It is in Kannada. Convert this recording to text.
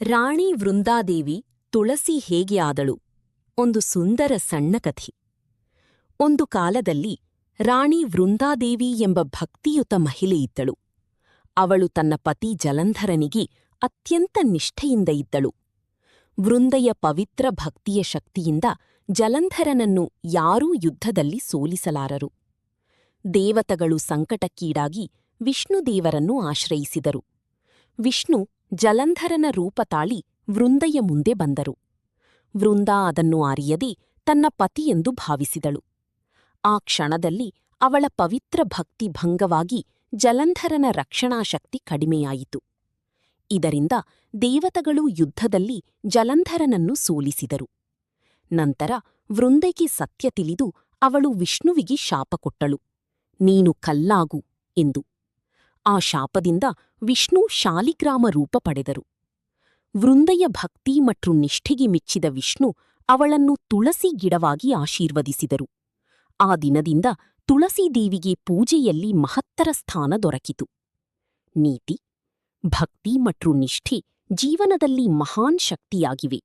ರಾಣಿ ವೃಂದಾದೇವಿ ತುಳಸಿ ಹೇಗೆ ಆದಳು? ಒಂದು ಸುಂದರ ಸಣ್ಣ ಕಥೆ. ಒಂದು ಕಾಲದಲ್ಲಿ ರಾಣಿ ವೃಂದಾದೇವಿ ಎಂಬ ಭಕ್ತಿಯುತ ಮಹಿಳೆಯಿದ್ದಳು. ಅವಳು ತನ್ನ ಪತಿ ಜಲಂಧರನಿಗೆ ಅತ್ಯಂತ ನಿಷ್ಠೆಯಿಂದ ಇದ್ದಳು. ವೃಂದೆಯ ಪವಿತ್ರ ಭಕ್ತಿಯ ಶಕ್ತಿಯಿಂದ ಜಲಂಧರನನ್ನು ಯಾರೂ ಯುದ್ಧದಲ್ಲಿ ಸೋಲಿಸಲಾರರು. ದೇವತೆಗಳು ಸಂಕಟಕ್ಕೀಡಾಗಿ ವಿಷ್ಣುದೇವರನ್ನು ಆಶ್ರಯಿಸಿದರು. ವಿಷ್ಣು ಜಲಂಧರನ ರೂಪ ತಾಳಿ ವೃಂದೆಯ ಮುಂದೆ ಬಂದರು. ವೃಂದಾ ಅದನ್ನು ಅರಿಯದೆ ತನ್ನ ಪತಿಯೆಂದು ಭಾವಿಸಿದಳು. ಆ ಕ್ಷಣದಲ್ಲಿ ಅವಳ ಪವಿತ್ರ ಭಕ್ತಿ ಭಂಗವಾಗಿ ಜಲಂಧರನ ರಕ್ಷಣಾಶಕ್ತಿ ಕಡಿಮೆಯಾಯಿತು. ಇದರಿಂದ ದೇವತೆಗಳು ಯುದ್ಧದಲ್ಲಿ ಜಲಂಧರನನ್ನು ಸೋಲಿಸಿದರು. ನಂತರ ವೃಂದೆಗೆ ಸತ್ಯ ತಿಳಿದು ಅವಳು ವಿಷ್ಣುವಿಗೆ ಶಾಪ ಕೊಟ್ಟಳು, ನೀನು ಕಲ್ಲಾಗು ಎಂದು. ಆ ಶಾಪದಿಂದ ವಿಷ್ಣು ಶಾಲಿಗ್ರಾಮ ರೂಪ ಪಡೆದರು. ವೃಂದೆಯ ಭಕ್ತಿ ಮತ್ತು ನಿಷ್ಠೆಗೆ ಮೆಚ್ಚಿದ ವಿಷ್ಣು ಅವಳನ್ನು ತುಳಸಿ ಗಿಡವಾಗಿ ಆಶೀರ್ವದಿಸಿದರು. ಆ ದಿನದಿಂದ ತುಳಸೀದೇವಿಗೆ ಪೂಜೆಯಲ್ಲಿ ಮಹತ್ತರ ಸ್ಥಾನ ದೊರಕಿತು. ನೀತಿ, ಭಕ್ತಿ ಮತ್ತು ನಿಷ್ಠೆ ಜೀವನದಲ್ಲಿ ಮಹಾನ್ ಶಕ್ತಿಯಾಗಿವೆ.